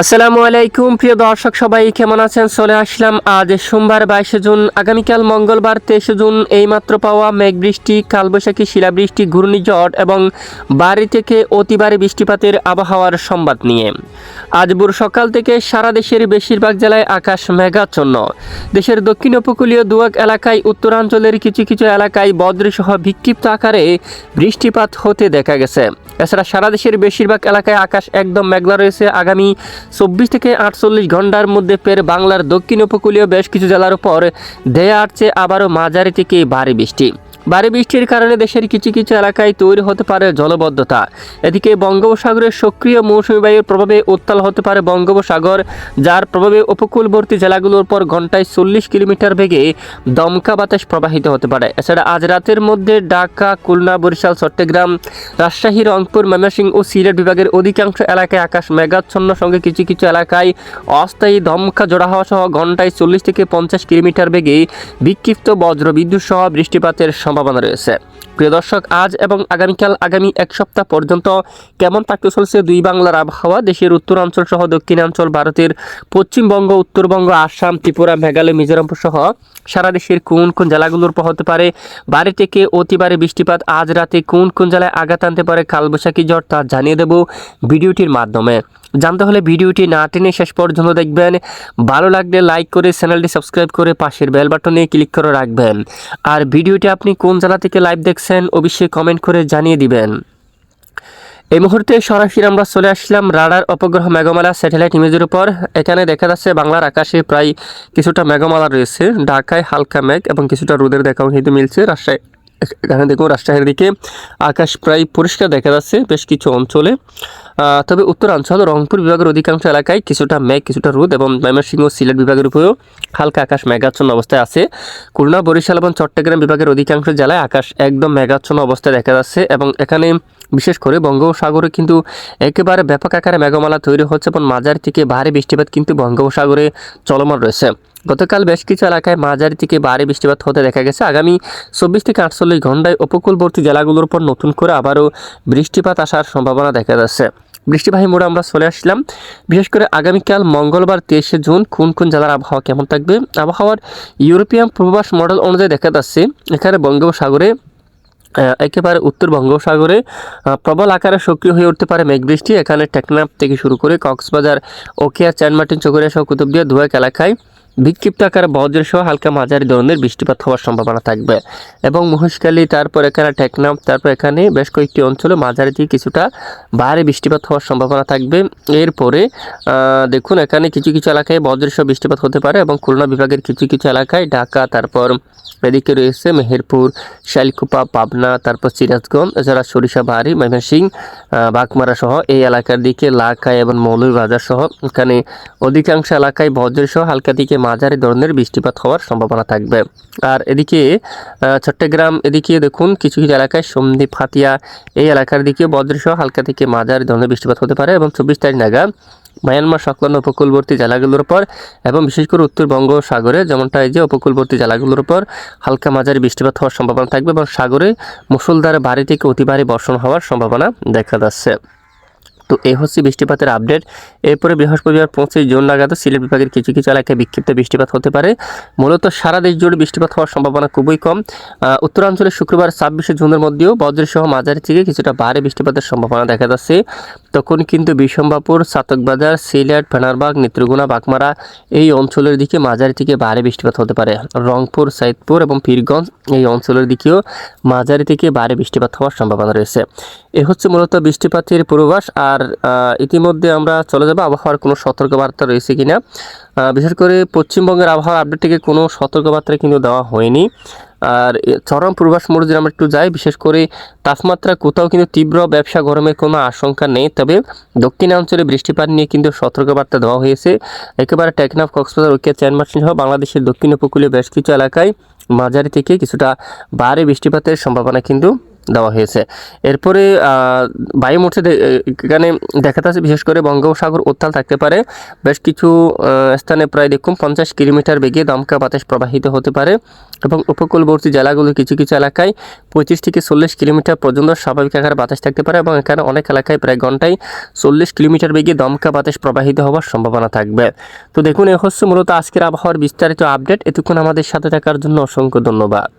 আসসালামু আলাইকুম প্রিয় দর্শক, সবাই কেমন আছেন? চলে আসলাম আজ সোমবার 22 জুন, আগামীকাল মঙ্গলবার 23 জুন এইমাত্র পাওয়া মেঘ বৃষ্টি, কালবৈশাখী, শিলাবৃষ্টি, ঘূর্ণিঝড় এবং ভারী থেকে অতি ভারী বৃষ্টিপাতের আবহাওয়ার সংবাদ নিয়ে। আজ ভোর সকাল থেকে সারা দেশের বেশিরভাগ জেলায় আকাশ মেঘাচ্ছন্ন। দেশের দক্ষিণ উপকূলীয় দুয়াক এলাকায়, উত্তরাঞ্চলের কিছু কিছু এলাকায় বজ্রসহ বিক্ষিপ্ত আকারে বৃষ্টিপাত হতে দেখা গেছে। এছাড়া সারা দেশের বেশিরভাগ এলাকায় আকাশ একদম মেঘলা রয়েছে। আগামী 24 থেকে 48 ঘন্টার মধ্যে ফের বাংলার দক্ষিণ উপকূলীয় বেশ কিছু জেলার উপর ধেয়ে আসছে আবারও মাঝারি থেকে ভারী বৃষ্টি। ভারী বৃষ্টির কারণে দেশের কিছু কিছু এলাকায় তৈরি হতে পারে জলবদ্ধতা। এদিকে বঙ্গোপসাগরের সক্রিয় মৌসুমী বায়ুর প্রভাবে উত্তাল হতে পারে বঙ্গোপসাগর, যার প্রভাবে উপকূলবর্তী জেলাগুলোর উপর ঘন্টায় 40 কিলোমিটার বেগে দমকা বাতাস প্রবাহিত হতে পারে। এছাড়া আজ রাতের মধ্যে ঢাকা, খুলনা, বরিশাল, চট্টগ্রাম, রাজশাহী, রংপুর, ময়মনসিংহ ও সিলেট বিভাগের অধিকাংশ এলাকায় আকাশ মেঘাচ্ছন্ন, সঙ্গে কিছু কিছু এলাকায় অস্থায়ী দমকা জোড়া হওয়া সহ ঘন্টায় 40 থেকে 50 কিলোমিটার বেগে বিক্ষিপ্ত বজ্রবিদ্যুৎ সহ বৃষ্টিপাতের সম্ভাবনা রয়েছে। প্রিয় দর্শক, আজ এবং আগামীকাল আগামী এক সপ্তাহ পর্যন্ত কেমন থাকতে চলছে দুই বাংলার আবহাওয়া? দেশের উত্তরাঞ্চল সহ দক্ষিণাঞ্চল, ভারতের পশ্চিমবঙ্গ, উত্তরবঙ্গ, আসাম, ত্রিপুরা, মেঘালয়, মিজোরাম সহ সারা দেশের কোন কোন জেলাগুলোর উপর হতে পারে ভারী থেকে অতি ভারী বৃষ্টিপাত? আজ রাতে কোন কোন জেলায় আঘাত আনতে পারে কালবৈশাখী ঝড়, তা জানিয়ে দেব ভিডিওটির মাধ্যমে। জানতে হলে ভিডিওটি না টেনে শেষ পর্যন্ত দেখবেন। ভালো লাগলে লাইক করে চ্যানেলটি সাবস্ক্রাইব করে পাশের বেল বাটনে ক্লিক করে রাখবেন। আর ভিডিওটি আপনি কোন জেলা থেকে লাইভ দেখছেন অবশ্যই কমেন্ট করে জানিয়ে দিবেন। এই মুহূর্তে সরাসরি আমরা চলে আসলাম রাডার উপগ্রহ মেঘমালা স্যাটেলাইট ইমেজের উপর। এখানে দেখা যাচ্ছে বাংলার আকাশে প্রায় কিছুটা মেঘমালা রয়েছে। ঢাকায় হালকা মেঘ এবং কিছুটা রোদের দেখাও কিন্তু মিলছে। রাজশাহী, এখানে দেখুন রাজশাহীর দিকে আকাশ প্রায় পরিষ্কার দেখা যাচ্ছে বেশ কিছু অঞ্চলে। তবে উত্তরাঞ্চল, রংপুর বিভাগের অধিকাংশ এলাকায় কিছুটা মেঘ, কিছুটা রোদ এবং ময়মনসিংহ, সিলেট বিভাগের উপরেও হালকা আকাশ মেঘাচ্ছন্ন অবস্থায় আছে। খুলনা, বরিশাল এবং চট্টগ্রাম বিভাগের অধিকাংশ জেলায় আকাশ একদম মেঘাচ্ছন্ন অবস্থায় দেখা যাচ্ছে এবং এখানে বিশেষ করে বঙ্গোপসাগরে কিন্তু একেবারে ব্যাপক আকারে মেঘমালা তৈরি হচ্ছে এবং মাঝারি থেকে ভারী বৃষ্টিপাত কিন্তু বঙ্গোপসাগরে চলমান রয়েছে। গতকাল বেশ কিছু এলাকায় মাঝারি থেকে ভারী বৃষ্টিপাত হতে দেখা গেছে। আগামী 24 থেকে 48 ঘন্টায় উপকূলবর্তী জেলাগুলোর উপর নতুন করে আবারও বৃষ্টিপাত আসার সম্ভাবনা দেখা যাচ্ছে। বৃষ্টিবাহী মোড়ে আমরা চলে আসলাম। বিশেষ করে আগামীকাল মঙ্গলবার 23 জুন কোন কোন জেলার আবহাওয়া কেমন থাকবে? আবহাওয়ার ইউরোপিয়ান পূর্বাভাস মডেল অনুযায়ী দেখা যাচ্ছে এখানে বঙ্গোপসাগরে একেবারে উত্তর বঙ্গোপসাগরে প্রবল আকারে সক্রিয় হয়ে উঠতে পারে মেঘবৃষ্টি। এখানে টেকনাফ থেকে শুরু করে কক্সবাজার, ওখিয়া, চানমার্টিন, চকরিয়া সহ কুতুবদিয়া, দুয়াক এলাকায় বিক্ষিপ্ত আকারে বজ্রসহ হালকা মাঝারি ধরনের বৃষ্টিপাত হওয়ার সম্ভাবনা থাকবে এবং মহেশখালী, তারপর এখানে টেকনাফ, তারপর এখানে বেশ কয়েকটি অঞ্চলে মাঝারি থেকে কিছুটা ভারী বৃষ্টিপাত হওয়ার সম্ভাবনা থাকবে। এরপরে দেখুন এখানে কিছু কিছু এলাকায় বজ্রসহ বৃষ্টিপাত হতে পারে এবং খুলনা বিভাগের কিছু কিছু এলাকায় ঢাকা, তারপর এদিকে রয়েছে মেহেরপুর, শাইলকুপা, পাবনা, তারপর সিরাজগঞ্জ, এছাড়া সরিষাবাড়ি, ময়মনসিংহ, বাঘমারা সহ এই এলাকার দিকে লাখাই এবং মৌলভীবাজার সহ এখানে অধিকাংশ এলাকায় বজ্রসহ হালকা থেকে মাঝারি ধরনের বৃষ্টিপাত হওয়ার সম্ভাবনা থাকবে। আর এদিকে চট্টগ্রাম, এদিকে দেখুন কিছু কিছু এলাকায় সন্দ্বীপ, হাতিয়া এই এলাকার দিকে বজ্রসহ হালকা থেকে মাঝারি ধরনের বৃষ্টিপাত হতে পারে এবং 24 তারিখ নাগাদ মায়ানমার সংলগ্ন উপকূলবর্তী জেলাগুলোর উপর এবং বিশেষ করে উত্তর বঙ্গোপসাগরে যেমনটা এই যে উপকূলবর্তী জেলাগুলোর উপর হালকা মাঝারি বৃষ্টিপাত হওয়ার সম্ভাবনা থাকবে এবং সাগরে মুষলধারে ভারী থেকে অতি ভারী বর্ষণ হওয়ার সম্ভাবনা দেখা যাচ্ছে। তো এই হচ্ছে বৃষ্টিপাতের আপডেট। এরপরে বৃহস্পতিবার 25 জুন নাগাদ সিলেট বিভাগের কিছু কিছু এলাকায় বিক্ষিপ্ত বৃষ্টিপাত হতে পারে। মূলত সারা দেশ জুড়ে বৃষ্টিপাত হওয়ার সম্ভাবনা খুবই কম। উত্তরাঞ্চলে শুক্রবার 26 জুনের মধ্যেও বজ্রসহ মাঝারি থেকে কিছুটা ভারী বৃষ্টিপাতের সম্ভাবনা দেখা যাচ্ছে। তখন কিন্তু বিশম্বাপুর, চাতকবাজার, সিলেট, ফেনারবাগ, নেত্রকোনা, বাঘমারা এই অঞ্চলের দিকে মাঝারি থেকে ভারী বৃষ্টিপাত হতে পারে। রংপুর, সাইদপুর এবং পীরগঞ্জ এই অঞ্চলের দিকেও মাঝারি থেকে ভারী বৃষ্টিপাত হওয়ার সম্ভাবনা রয়েছে। এ হচ্ছে মূলত বৃষ্টিপাতের পূর্বাভাস। আর ইতিমধ্যে আমরা চলে যাব আবহাওয়ার কোনো সতর্কবার্তা রয়েছে কিনা। বিশেষ করে পশ্চিমবঙ্গের আবহাওয়ার আপডেট থেকে কোনো সতর্কবার্তা কিন্তু দেওয়া হয়নি। আর চরম পূর্বাভাস মোড়ে যদি আমরা একটু যাই, বিশেষ করে তাপমাত্রা কোথাও কিন্তু তীব্র ব্যবসা গরমের কোনো আশঙ্কা নেই। তবে দক্ষিণাঞ্চলে বৃষ্টিপাত নিয়ে কিন্তু সতর্কবার্তা দেওয়া হয়েছে। একেবারে টেকনাফ, কক্সবাজার, ওখিয়া, চানমার্টিন সহ বাংলাদেশের দক্ষিণ উপকূলীয় বেশ কিছু এলাকায় মাঝারি থেকে কিছুটা ভারী বৃষ্টিপাতের সম্ভাবনা কিন্তু দেওয়া হয়েছে। এরপরে বায়ুমোটে এখানে দেখা যাচ্ছে বিশেষ করে বঙ্গোপসাগর উত্তাল থাকতে পারে। বেশ কিছু স্থানে প্রায় দেখুন 50 কিলোমিটার বেগে দমকা বাতাস প্রবাহিত হতে পারে এবং উপকূলবর্তী জেলাগুলোর কিছু কিছু এলাকায় 25 থেকে 40 কিলোমিটার পর্যন্ত স্বাভাবিক আকারে বাতাস থাকতে পারে এবং এখানে অনেক এলাকায় প্রায় ঘন্টায় 40 কিলোমিটার বেগে দমকা বাতাস প্রবাহিত হওয়ার সম্ভাবনা থাকবে। তো দেখুন, এ হচ্ছে মূলত আজকের আবহাওয়ার বিস্তারিত আপডেট। এতক্ষণ আমাদের সাথে থাকার জন্য অসংখ্য ধন্যবাদ।